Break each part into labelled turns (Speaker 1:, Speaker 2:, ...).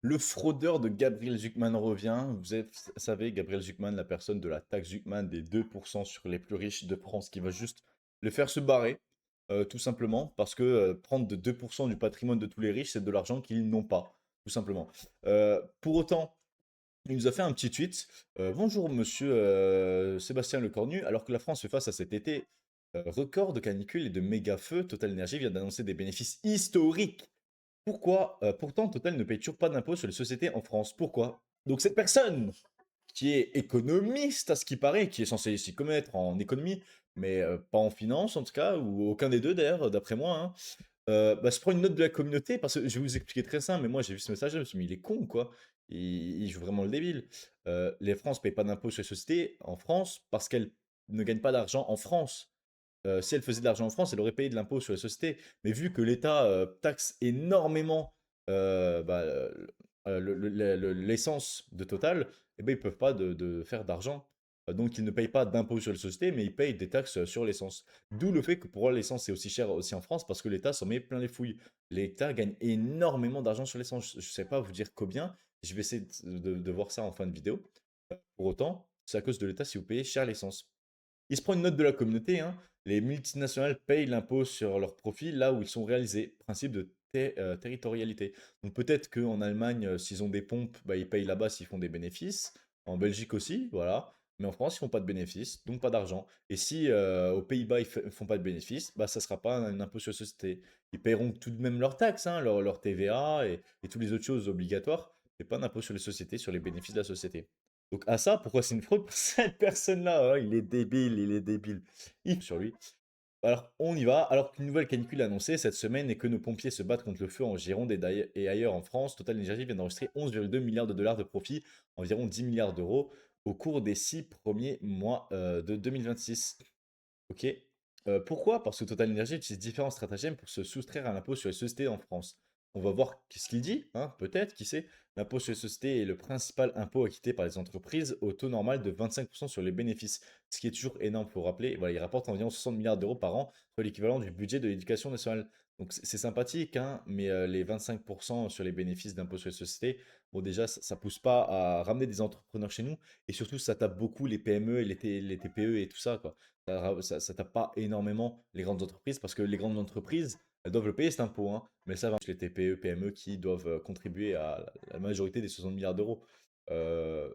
Speaker 1: Le fraudeur de Gabriel Zucman revient. Savez, Gabriel Zucman, la personne de la taxe Zucman des 2% sur les plus riches de France, qui va juste le faire se barrer, tout simplement, parce que prendre de 2% du patrimoine de tous les riches, c'est de l'argent qu'ils n'ont pas, tout simplement. Pour autant, il nous a fait un petit tweet. Bonjour, monsieur Sébastien Lecornu. Alors que la France fait face à cet été record de canicule et de méga feux, Total Energy vient d'annoncer des bénéfices historiques. Pourquoi pourtant, Total ne paye toujours pas d'impôt sur les sociétés en France. Pourquoi? Donc cette personne qui est économiste à ce qui paraît, qui est censée s'y connaître en économie, mais pas en finance en tout cas, ou aucun des deux d'ailleurs, d'après moi, hein, bah, je prends une note de la communauté parce que je vais vous expliquer très simple, mais moi j'ai vu ce message, je me suis dit: «Mais il est con ou quoi? Il joue vraiment le débile». Les France payent pas d'impôt sur les sociétés en France parce qu'elles ne gagnent pas d'argent en France. Si elle faisait de l'argent en France, elle aurait payé de l'impôt sur les sociétés. Mais vu que l'État taxe énormément bah, l'essence de Total, eh ben, ils ne peuvent pas de faire d'argent. Donc ils ne payent pas d'impôt sur les sociétés, mais ils payent des taxes sur l'essence. D'où le fait que pour eux, l'essence est aussi chère aussi en France, parce que l'État s'en met plein les fouilles. L'État gagne énormément d'argent sur l'essence. Je ne sais pas vous dire combien. Je vais essayer de voir ça en fin de vidéo. Pour autant, c'est à cause de l'État si vous payez cher l'essence. Il se prend une note de la communauté, hein. Les multinationales payent l'impôt sur leurs profits là où ils sont réalisés. Principe de territorialité. Donc peut-être qu'en Allemagne, s'ils ont des pompes, bah, ils payent là-bas s'ils font des bénéfices. En Belgique aussi, voilà. Mais en France, ils font pas de bénéfices, donc pas d'argent. Et si aux Pays-Bas, font pas de bénéfices, bah, ça sera pas un impôt sur la société. Ils paieront tout de même leurs taxes, hein, leur TVA et toutes les autres choses obligatoires, mais pas d'impôt sur les sociétés, sur les bénéfices de la société. Donc à ça, pourquoi c'est une fraude? Cette personne-là, il est débile, il est débile. Il sur lui. Alors on y va. Alors qu'une nouvelle canicule est annoncée cette semaine et que nos pompiers se battent contre le feu en Gironde et ailleurs en France, Total Energy vient d'enregistrer 11,2 milliards de dollars de profit, environ 10 milliards d'euros, au cours des 6 premiers mois de 2026. Ok. Pourquoi? Parce que Total Energy utilise différents stratagèmes pour se soustraire à l'impôt sur les sociétés en France. On va voir ce qu'il dit, hein, peut-être, qui sait. L'impôt sur les sociétés est le principal impôt acquitté par les entreprises au taux normal de 25% sur les bénéfices, ce qui est toujours énorme, pour rappeler. Voilà, il rapporte environ 60 milliards d'euros par an, soit l'équivalent du budget de l'éducation nationale. Donc c'est sympathique, hein, mais les 25% sur les bénéfices d'impôt sur les sociétés, bon déjà, ça pousse pas à ramener des entrepreneurs chez nous, et surtout, ça tape beaucoup les PME et les TPE et tout ça, quoi. Ça tape pas énormément les grandes entreprises parce que les grandes entreprises, elles doivent le payer cet impôt, hein, mais ça va, les TPE, PME qui doivent contribuer à la majorité des 60 milliards d'euros. Euh,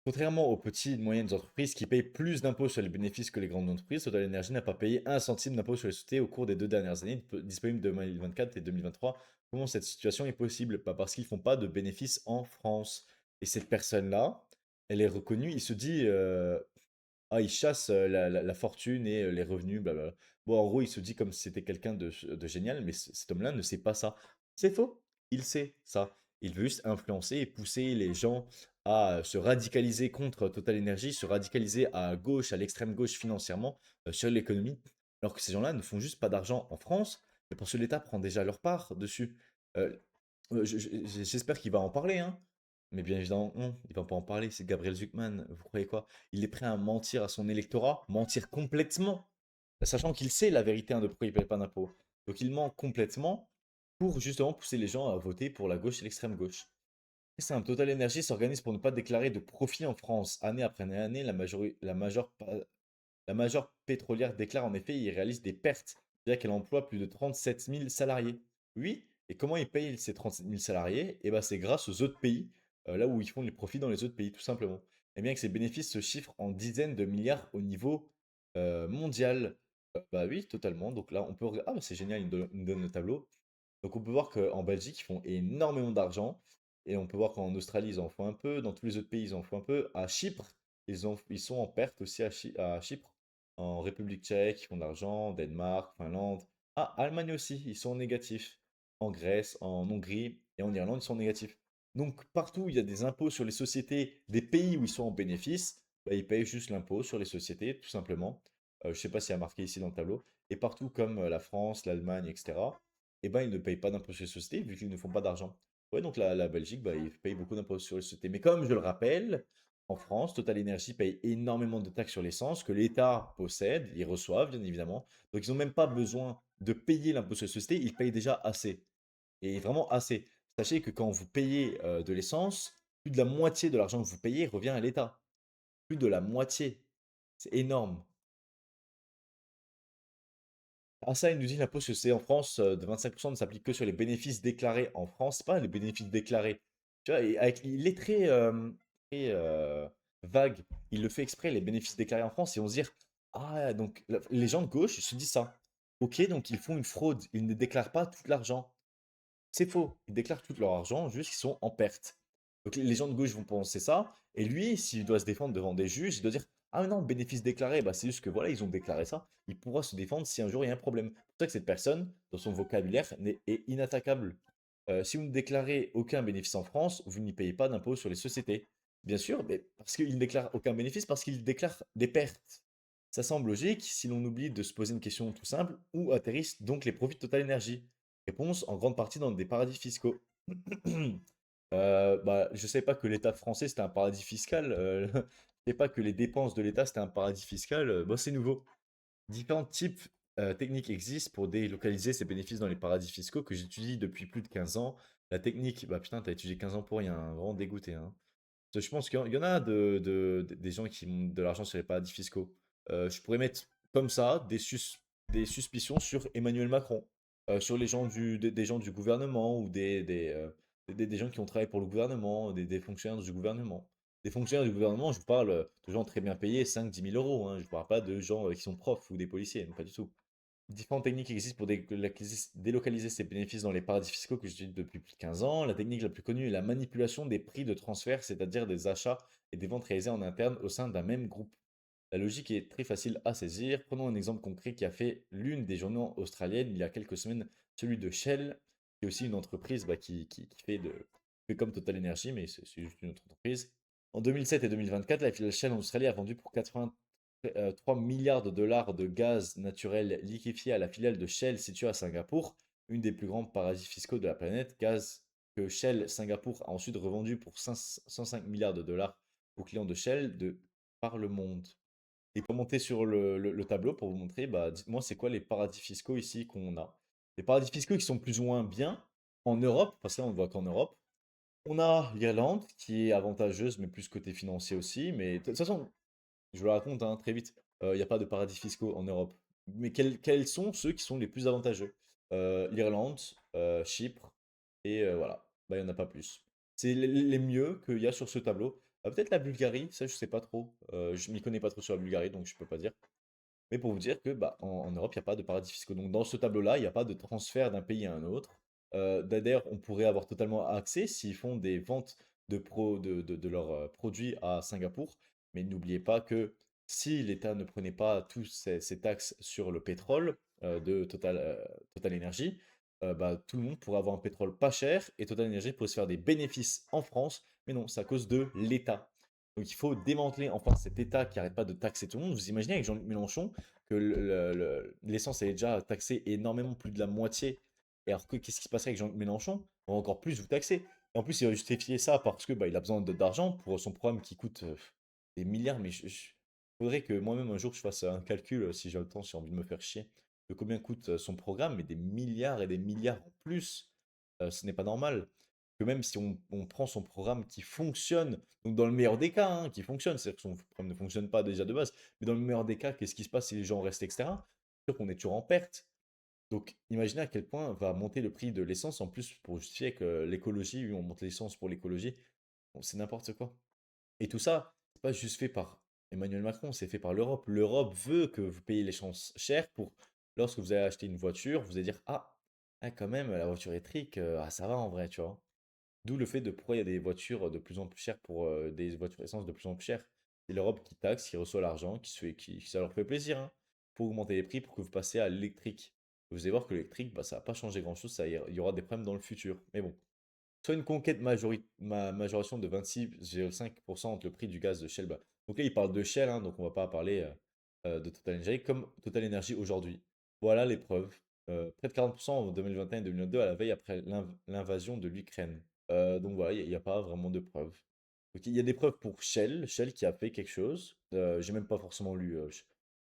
Speaker 1: Contrairement aux petites et moyennes entreprises qui payent plus d'impôts sur les bénéfices que les grandes entreprises, Total Energy n'a pas payé un centime d'impôt sur les sociétés au cours des 2 dernières années, disponibles de 2024 et 2023. Comment cette situation est possible? Pas parce qu'ils font pas de bénéfices en France. Et cette personne-là, elle est reconnue, il se dit, ah, il chasse la fortune et les revenus, blablabla. Bon, en gros, il se dit comme si c'était quelqu'un de génial, mais cet homme-là ne sait pas ça. C'est faux. Il sait ça. Il veut juste influencer et pousser les gens à se radicaliser contre Total Energy, se radicaliser à gauche, à l'extrême gauche financièrement, sur l'économie, alors que ces gens-là ne font juste pas d'argent en France, mais parce que l'État prend déjà leur part dessus. Euh, J'espère qu'il va en parler, hein. Mais bien évidemment, non, il va pas en parler, c'est Gabriel Zucman, vous croyez quoi? Il est prêt à mentir à son électorat, mentir complètement, sachant qu'il sait la vérité, hein, de pourquoi il ne paye pas d'impôts. Donc il ment complètement pour justement pousser les gens à voter pour la gauche et l'extrême gauche. C'est simple, Total Energy s'organise pour ne pas déclarer de profit en France. Année après année, la majeure pétrolière déclare en effet qu'il réalise des pertes, c'est-à-dire qu'elle emploie plus de 37 000 salariés. Oui, et comment ils payent ces 37 000 salariés? Eh ben, c'est grâce aux autres pays, là où ils font les profits dans les autres pays, tout simplement. Et bien que ces bénéfices se chiffrent en dizaines de milliards au niveau mondial. Bah oui, totalement. Donc là, on peut regarder. Ah, bah, c'est génial, il me donne le tableau. Donc on peut voir qu'en Belgique, ils font énormément d'argent. Et on peut voir qu'en Australie, ils en font un peu. Dans tous les autres pays, ils en font un peu. À Chypre, ils sont en perte aussi à Chypre. En République tchèque, ils font de l'argent. Danemark, Finlande. Ah, Allemagne aussi, ils sont en négatif. En Grèce, en Hongrie et en Irlande, ils sont en négatif. Donc partout où il y a des impôts sur les sociétés des pays où ils sont en bénéfice, bah, ils payent juste l'impôt sur les sociétés, tout simplement. Je ne sais pas s'il y a marqué ici dans le tableau. Et partout comme la France, l'Allemagne, etc., eh ben, ils ne payent pas d'impôt sur les sociétés vu qu'ils ne font pas d'argent. Ouais, donc la Belgique, bah, ils payent beaucoup d'impôts sur les sociétés. Mais comme je le rappelle, en France, Total Energy paye énormément de taxes sur l'essence que l'État possède, ils reçoivent bien évidemment. Donc ils n'ont même pas besoin de payer l'impôt sur les sociétés, ils payent déjà assez. Et vraiment assez. Sachez que quand vous payez de l'essence, plus de la moitié de l'argent que vous payez revient à l'État. Plus de la moitié. C'est énorme. Ah ça, il nous dit l'impôt c'est en France de 25% ne s'applique que sur les bénéfices déclarés en France. C'est pas les bénéfices déclarés. Tu vois, il est très, très vague. Il le fait exprès, les bénéfices déclarés en France, et on se dit, ah, donc les gens de gauche se disent ça. Ok, donc ils font une fraude. Ils ne déclarent pas tout l'argent. C'est faux. Ils déclarent tout leur argent, juste qu'ils sont en perte. Donc les gens de gauche vont penser ça. Et lui, s'il doit se défendre devant des juges, il doit dire, ah non, bénéfice déclaré, bah, c'est juste que voilà, ils ont déclaré ça. Il pourra se défendre si un jour il y a un problème. C'est pour ça que cette personne, dans son vocabulaire, est inattaquable. Si vous ne déclarez aucun bénéfice en France, vous n'y payez pas d'impôt sur les sociétés. Bien sûr, mais parce qu'il ne déclare aucun bénéfice, parce qu'il déclare des pertes. Ça semble logique si l'on oublie de se poser une question tout simple, où atterrissent donc les profits de Total Energy? Réponse, en grande partie dans des paradis fiscaux. Bah, je sais pas que l'État français c'était un paradis fiscal. Je sais pas que les dépenses de l'État c'était un paradis fiscal. Bah, c'est nouveau. Différents types techniques existent pour délocaliser ces bénéfices dans les paradis fiscaux que j'étudie depuis plus de 15 ans. La technique, bah putain, t'as étudié 15 ans pour rien, hein, vraiment dégoûté, hein. Je pense qu'il y en a des gens qui ont de l'argent sur les paradis fiscaux. Je pourrais mettre comme ça des suspicions sur Emmanuel Macron, sur les gens des gens du gouvernement ou des gens qui ont travaillé pour le gouvernement, des fonctionnaires du gouvernement. Des fonctionnaires du gouvernement, je vous parle de gens très bien payés, 5 10 000 euros, hein. Je ne parle pas de gens qui sont profs ou des policiers, non, pas du tout. Différentes techniques existent pour délocaliser ces bénéfices dans les paradis fiscaux que j'utilise depuis plus de 15 ans. La technique la plus connue est la manipulation des prix de transfert, c'est-à-dire des achats et des ventes réalisées en interne au sein d'un même groupe. La logique est très facile à saisir. Prenons un exemple concret qui a fait l'une des journaux australiennes il y a quelques semaines, celui de Shell, qui est aussi une entreprise qui fait comme Total Energy, mais c'est juste une autre entreprise. En 2007 et 2024, la filiale Shell en Australie a vendu pour 3 milliards de dollars de gaz naturel liquéfié à la filiale de Shell située à Singapour, une des plus grands paradis fiscaux de la planète. Gaz que Shell Singapour a ensuite revendu pour 105 milliards de dollars aux clients de Shell par le monde. Et pour monter sur le tableau, pour vous montrer, bah, dites-moi, c'est quoi les paradis fiscaux ici qu'on a? Les paradis fiscaux qui sont plus ou moins bien en Europe, parce que là, on ne voit qu'en Europe. On a l'Irlande, qui est avantageuse, mais plus côté financier aussi. Mais de toute façon, je vous le raconte hein, très vite, il n'y a pas de paradis fiscaux en Europe. Mais quels sont ceux qui sont les plus avantageux? L'Irlande, Chypre, et voilà. Bah, il n'y en a pas plus. C'est les mieux qu'il y a sur ce tableau. Peut-être la Bulgarie, ça je sais pas trop. Je m'y connais pas trop sur la Bulgarie, donc je peux pas dire. Mais pour vous dire que bah, en Europe, il n'y a pas de paradis fiscaux. Donc dans ce tableau-là, il n'y a pas de transfert d'un pays à un autre. D'ailleurs, on pourrait avoir totalement accès s'ils font des ventes de leurs produits à Singapour. Mais n'oubliez pas que si l'État ne prenait pas tous ces taxes sur le pétrole de Total Energy, bah, tout le monde pourrait avoir un pétrole pas cher et Total Energy pourrait se faire des bénéfices en France. Mais non, c'est à cause de l'État. Donc il faut démanteler enfin cet État qui arrête pas de taxer tout le monde. Vous imaginez avec Jean-Luc Mélenchon que l'essence est déjà taxée énormément, plus de la moitié. Et alors que qu'est-ce qui se passerait avec Jean-Luc Mélenchon? On va encore plus vous taxer. Et en plus, il va justifier ça parce que bah, il a besoin d'argent pour son programme qui coûte des milliards. Mais faudrait que moi-même un jour je fasse un calcul, si j'ai le temps, si j'ai envie de me faire chier, de combien coûte son programme, mais des milliards et des milliards en plus. Ce n'est pas normal que même si on prend son programme qui fonctionne, donc dans le meilleur des cas, hein, qui fonctionne, c'est-à-dire que son programme ne fonctionne pas déjà de base, mais dans le meilleur des cas, qu'est-ce qui se passe si les gens restent, etc. C'est sûr qu'on est toujours en perte. Donc imaginez à quel point va monter le prix de l'essence, en plus pour justifier que l'écologie, oui, on monte l'essence pour l'écologie, bon, c'est n'importe quoi. Et tout ça, c'est pas juste fait par Emmanuel Macron, c'est fait par l'Europe. L'Europe veut que vous payiez l'essence chère pour, lorsque vous allez acheter une voiture, vous allez dire, ah, quand même, la voiture électrique, ah, ça va en vrai, tu vois. D'où le fait de pourquoi il y a des voitures de plus en plus chères pour des voitures essence de plus en plus chères. C'est l'Europe qui taxe, qui reçoit l'argent, ça leur fait plaisir, hein, pour augmenter les prix pour que vous passiez à l'électrique. Vous allez voir que l'électrique, bah, ça va pas changer grand-chose, il y aura des problèmes dans le futur. Mais bon, soit une conquête majoration de 26,5% entre le prix du gaz de Shell. Donc là, il parle de Shell, hein, donc on va pas parler de Total Energy comme Total Energy aujourd'hui. Voilà les preuves. Près de 40% en 2021 et 2022 à la veille après l'invasion de l'Ukraine. Donc voilà, il n'y a pas vraiment de preuves. Donc il y a des preuves pour Shell qui a fait quelque chose. J'ai même pas forcément lu,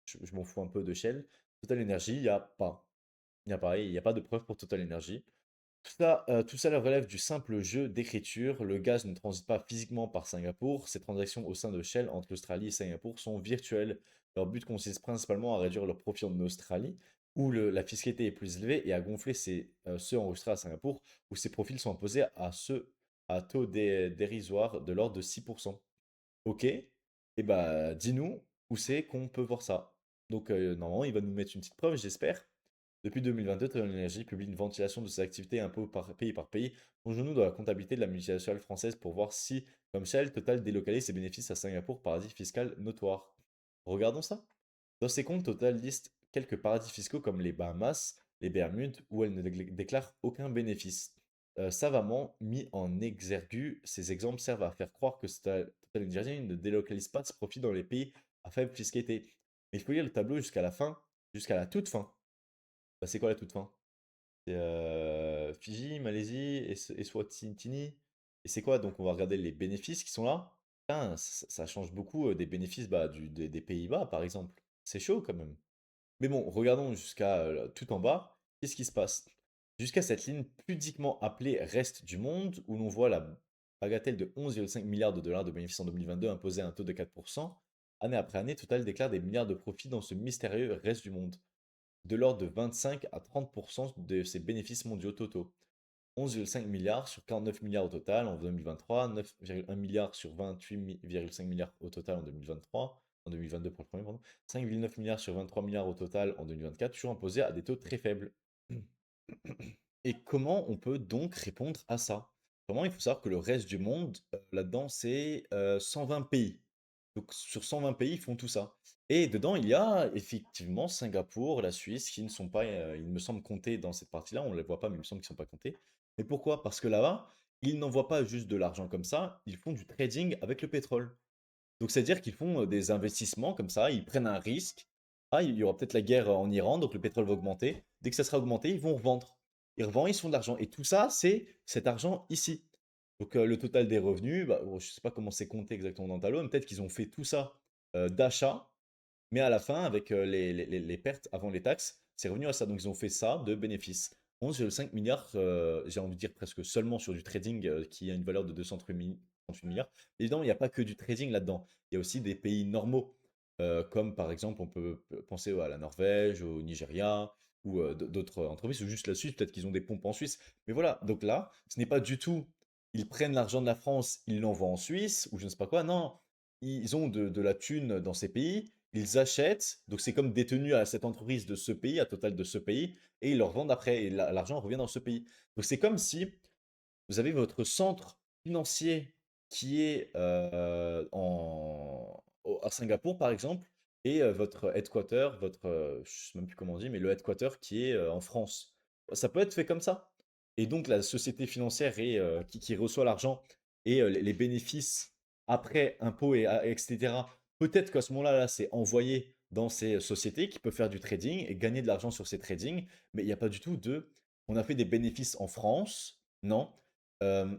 Speaker 1: je m'en fous un peu de Shell. Total Energy, il n'y a pas. Il n'y a pas de preuves pour Total Energy. Tout ça relève du simple jeu d'écriture. Le gaz ne transite pas physiquement par Singapour. Ces transactions au sein de Shell entre l'Australie et Singapour sont virtuelles. Leur but consiste principalement à réduire leurs profits en Australie, où la fiscalité est plus élevée, et à gonfler ceux enregistrés à Singapour, où ces profils sont imposés à taux dérisoire de l'ordre de 6%. Ok, et bah dis-nous où c'est qu'on peut voir ça. Donc normalement, il va nous mettre une petite preuve, j'espère. Depuis 2022, Total Energy publie une ventilation de ses activités et impôts par pays. Plongeons-nous dans la comptabilité de la multinationale française pour voir si, comme Shell, Total délocalise ses bénéfices à Singapour, paradis fiscal notoire. Regardons ça. Dans ses comptes, Total liste quelques paradis fiscaux comme les Bahamas, les Bermudes, où elle ne déclare aucun bénéfice. Savamment mis en exergue, ces exemples servent à faire croire que Total Energy ne délocalise pas ses profits dans les pays à faible fiscalité. Mais il faut lire le tableau jusqu'à la fin, jusqu'à la toute fin. Bah, c'est quoi la toute fin? C'est Fidji, Malaisie, Eswatini. Et c'est quoi? Donc on va regarder les bénéfices qui sont là. Putain, ça change beaucoup des bénéfices bah, des Pays-Bas, par exemple. C'est chaud quand même. Mais bon, regardons jusqu'à tout en bas. Qu'est-ce qui se passe? Jusqu'à cette ligne pudiquement appelée reste du monde, où l'on voit la bagatelle de 11,5 milliards de dollars de bénéfices en 2022 imposés à un taux de 4%. Année après année, Total déclare des milliards de profits dans ce mystérieux reste du monde, de l'ordre de 25 à 30% de ses bénéfices mondiaux totaux. 11,5 milliards sur 49 milliards au total en 2023, 9,1 milliards sur 28,5 milliards au total en 2023, en 2022 pour le premier, pardon, 5,9 milliards sur 23 milliards au total en 2024, toujours imposés à des taux très faibles. Et comment on peut donc répondre à ça? Comment il faut savoir que le reste du monde, là-dedans, c'est 120 pays. Donc sur 120 pays, ils font tout ça. Et dedans, il y a effectivement Singapour, la Suisse, qui ne sont pas, il me semble, comptés dans cette partie-là. On ne les voit pas, mais il me semble qu'ils ne sont pas comptés. Mais pourquoi? Parce que là-bas, ils n'envoient pas juste de l'argent comme ça, ils font du trading avec le pétrole. Donc c'est-à-dire qu'ils font des investissements comme ça, ils prennent un risque. Ah, il y aura peut-être la guerre en Iran, donc le pétrole va augmenter. Dès que ça sera augmenté, ils vont revendre. Ils revendent, ils se font de l'argent. Et tout ça, c'est cet argent ici. Donc le total des revenus, bah, je ne sais pas comment c'est compté exactement dans le tableau, mais peut-être qu'ils ont fait tout ça d'achat, mais à la fin, avec les pertes avant les taxes, c'est revenu à ça. Donc ils ont fait ça de bénéfices. 11,5 milliards, j'ai envie de dire presque seulement sur du trading qui a une valeur de 238 milliards. Évidemment, il n'y a pas que du trading là-dedans. Il y a aussi des pays normaux, comme par exemple, on peut penser à la Norvège, au Nigeria, ou d'autres entreprises, ou juste la Suisse, peut-être qu'ils ont des pompes en Suisse. Mais voilà, donc là, ce n'est pas du tout, ils prennent l'argent de la France, ils l'envoient en Suisse, ou je ne sais pas quoi. Non, ils ont de la thune dans ces pays, ils achètent, donc c'est comme détenu à cette entreprise de ce pays, à Total de ce pays, et ils leur vendent après, et l'argent revient dans ce pays. Donc c'est comme si vous avez votre centre financier qui est à Singapour, par exemple, et votre headquarter, je sais même plus comment on dit, mais le headquarter qui est en France. Ça peut être fait comme ça. Et donc la société financière qui reçoit l'argent et les bénéfices après impôts etc. Peut-être qu'à ce moment-là, là, c'est envoyé dans ces sociétés qui peuvent faire du trading et gagner de l'argent sur ces tradings, mais il n'y a pas du tout de on a fait des bénéfices en France. Non, euh,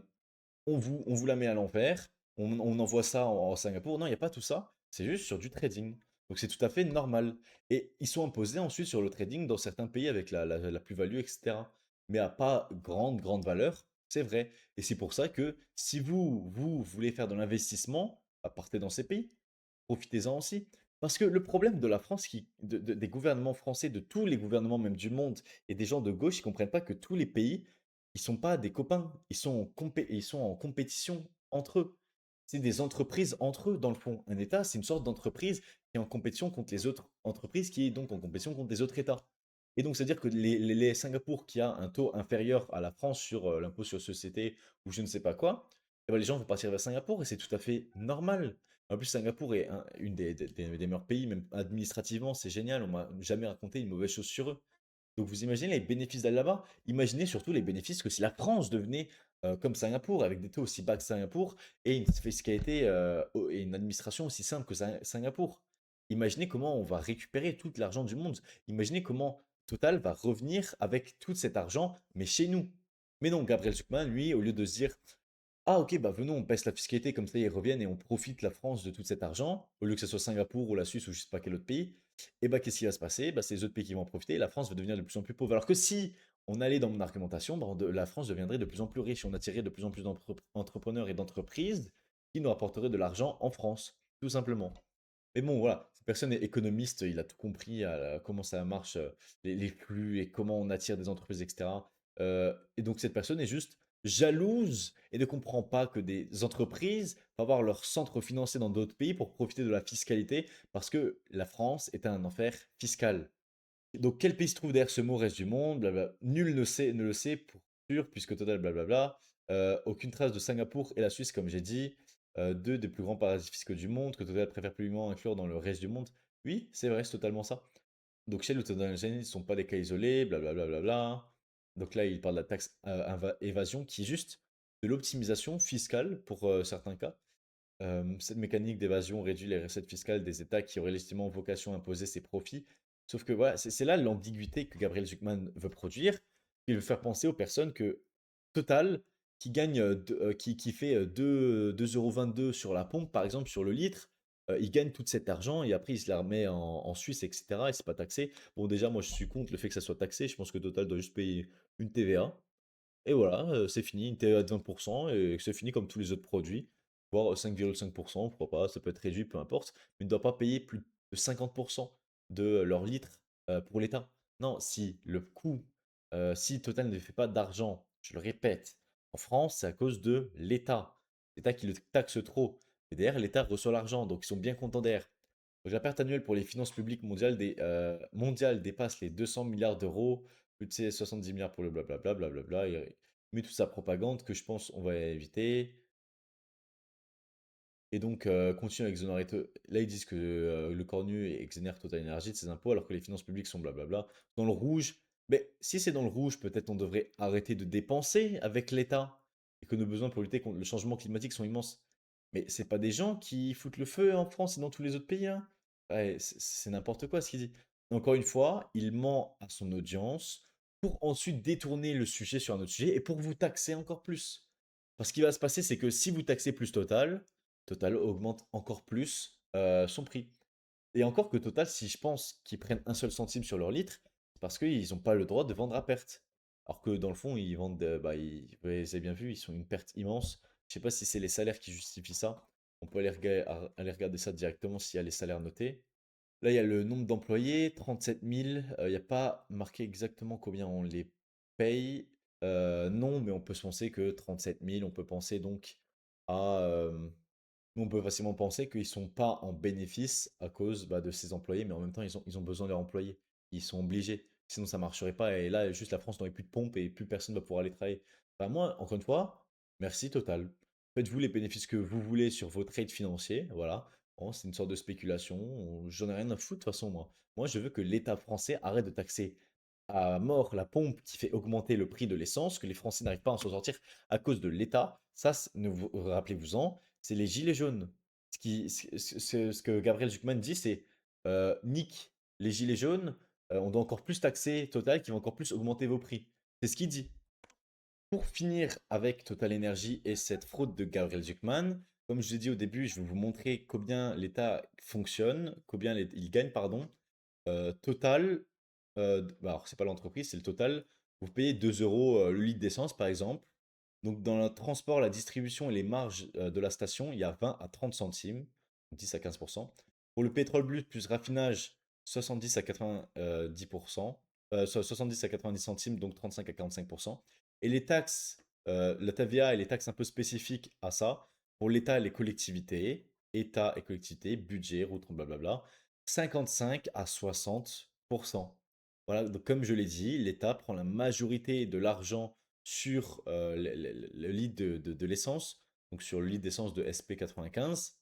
Speaker 1: on vous la met à l'envers, on envoie ça en Singapour. Non, il n'y a pas tout ça. C'est juste sur du trading. Donc c'est tout à fait normal. Et ils sont imposés ensuite sur le trading dans certains pays avec la plus-value, etc. Mais à pas grande valeur, c'est vrai. Et c'est pour ça que si vous voulez faire de l'investissement, bah, partez dans ces pays. Profitez-en aussi. Parce que le problème de la France, des gouvernements français, de tous les gouvernements même du monde, et des gens de gauche, ils comprennent pas que tous les pays ils sont pas des copains, ils sont en compétition entre eux. C'est des entreprises entre eux, dans le fond. Un État, c'est une sorte d'entreprise qui est en compétition contre les autres entreprises, qui est donc en compétition contre les autres États. Et donc, c'est-à-dire que les Singapour qui a un taux inférieur à la France sur l'impôt sur société ou je ne sais pas quoi, eh ben, les gens vont partir vers Singapour et c'est tout à fait normal. En plus, Singapour est une des meilleurs pays, même administrativement, c'est génial. On m'a jamais raconté une mauvaise chose sur eux. Donc vous imaginez les bénéfices d'aller là-bas? Imaginez surtout les bénéfices que si la France devenait comme Singapour, avec des taux aussi bas que Singapour, et une fiscalité et une administration aussi simple que Singapour. Imaginez comment on va récupérer tout l'argent du monde. Imaginez comment Total va revenir avec tout cet argent, mais chez nous. Mais non, Gabriel Zucman, lui, au lieu de se dire, ah ok, bah venons, on baisse la fiscalité, comme ça ils reviennent et on profite la France de tout cet argent, au lieu que ce soit Singapour ou la Suisse ou je sais pas quel autre pays, et bah qu'est-ce qui va se passer? Bah c'est les autres pays qui vont en profiter et la France va devenir de plus en plus pauvre. Alors que si on allait dans mon argumentation, bah, la France deviendrait de plus en plus riche. On attirerait de plus en plus d'entrepreneurs et d'entreprises qui nous rapporteraient de l'argent en France, tout simplement. Mais bon, voilà, cette personne est économiste, il a tout compris à comment ça marche, les flux et comment on attire des entreprises, etc. Et donc cette personne est juste jalouse et ne comprend pas que des entreprises vont avoir leur centre financier dans d'autres pays pour profiter de la fiscalité, parce que la France est un enfer fiscal. Donc quel pays se trouve derrière ce mot reste du monde, blabla. Nul ne le sait pour sûr, puisque total blablabla. Aucune trace de Singapour et la Suisse, comme j'ai dit. Deux des plus grands paradis fiscaux du monde, que Total préfère publiquement inclure dans le reste du monde. Oui, c'est vrai, c'est totalement ça. Donc Shell ou Total Energy ne sont pas des cas isolés, blablabla. Bla, bla, bla. Donc là, il parle de la taxe évasion, qui est juste de l'optimisation fiscale pour certains cas. Cette mécanique d'évasion réduit les recettes fiscales des États qui auraient légitimement vocation à imposer ces profits. Sauf que voilà, c'est là l'ambiguïté que Gabriel Zucman veut produire. Il veut faire penser aux personnes que Total, qui gagne, qui fait 2,22 € sur la pompe, par exemple, sur le litre, il gagne tout cet argent et après il se la remet en Suisse, etc. Et c'est pas taxé. Bon, déjà, moi je suis contre le fait que ça soit taxé. Je pense que Total doit juste payer une TVA. Et voilà, c'est fini, une TVA de 20% et c'est fini comme tous les autres produits, voire 5,5%, pourquoi pas, ça peut être réduit, peu importe, mais ils ne doivent pas payer plus de 50% de leur litre pour l'État. Non, si le coût, si Total ne fait pas d'argent, je le répète, en France, c'est à cause de l'État. L'État qui le taxe trop. Et derrière, l'État reçoit l'argent, donc ils sont bien contents derrière. Donc la perte annuelle pour les finances publiques mondiales dépasse les 200 milliards d'euros, plus de 70 milliards pour le blablabla, blablabla. Il met toute sa propagande que je pense on va éviter. Et donc, continue à exonérer. Là, ils disent que le Cornu exonère Total Energy de ses impôts alors que les finances publiques sont blablabla. Dans le rouge, mais si c'est dans le rouge, peut-être on devrait arrêter de dépenser avec l'État et que nos besoins pour lutter contre le changement climatique sont immenses. Mais c'est pas des gens qui foutent le feu en France et dans tous les autres pays, hein. Ouais, c'est n'importe quoi ce qu'il dit. Encore une fois, il ment à son audience pour ensuite détourner le sujet sur un autre sujet et pour vous taxer encore plus. Parce qu'il va se passer, c'est que si vous taxez plus Total augmente encore plus son prix. Et encore que Total, si je pense qu'ils prennent un seul centime sur leur litre, c'est parce qu'ils n'ont pas le droit de vendre à perte. Alors que dans le fond, ils vendent, vous avez bien vu, ils sont une perte immense. Je sais pas si c'est les salaires qui justifient ça. On peut aller regarder ça directement s'il y a les salaires notés. Là, il y a le nombre d'employés, 37 000. Il n'y a pas marqué exactement combien on les paye. Non, mais on peut se penser que 37 000, on peut penser donc à, on peut facilement penser qu'ils sont pas en bénéfice à cause de ces employés, mais en même temps, ils ont besoin de leurs employés. Ils sont obligés. Sinon, ça marcherait pas. Et là, juste la France n'aurait plus de pompe et plus personne va pouvoir aller travailler. Enfin, moi, encore une fois, merci Total. Faites-vous les bénéfices que vous voulez sur vos trades financiers. Voilà. Bon, c'est une sorte de spéculation. J'en ai rien à foutre de toute façon, moi. Moi, je veux que l'État français arrête de taxer à mort la pompe qui fait augmenter le prix de l'essence, que les Français n'arrivent pas à s'en sortir à cause de l'État. Ça, rappelez-vous-en, c'est les gilets jaunes. Ce que Gabriel Zucman dit, c'est nique les gilets jaunes, on doit encore plus taxer Total qui va encore plus augmenter vos prix. C'est ce qu'il dit. Pour finir avec Total Energy et cette fraude de Gabriel Zucman, comme je l'ai dit au début, je vais vous montrer combien l'État fonctionne, combien il gagne, pardon. Total, alors c'est pas l'entreprise, c'est le total. Vous payez 2 € le litre d'essence, par exemple. Donc dans le transport, la distribution et les marges de la station, il y a 20 à 30 centimes, 10 à 15%. Pour le pétrole brut plus raffinage, 70 à 90%, 70 à 90 centimes, donc 35 à 45%. Et les taxes, la TVA et les taxes un peu spécifiques à ça, pour l'État et les collectivités, État et collectivités, budget, route, blablabla, 55 à 60%. Voilà, donc comme je l'ai dit, l'État prend la majorité de l'argent sur le litre de l'essence, donc sur le litre d'essence de SP95.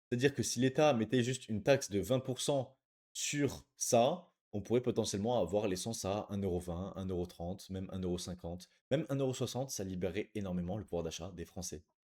Speaker 1: C'est-à-dire que si l'État mettait juste une taxe de 20% sur ça, on pourrait potentiellement avoir l'essence à 1,20 €, 1,30 €, même 1,50 €, même 1,60 €, ça libérerait énormément le pouvoir d'achat des Français.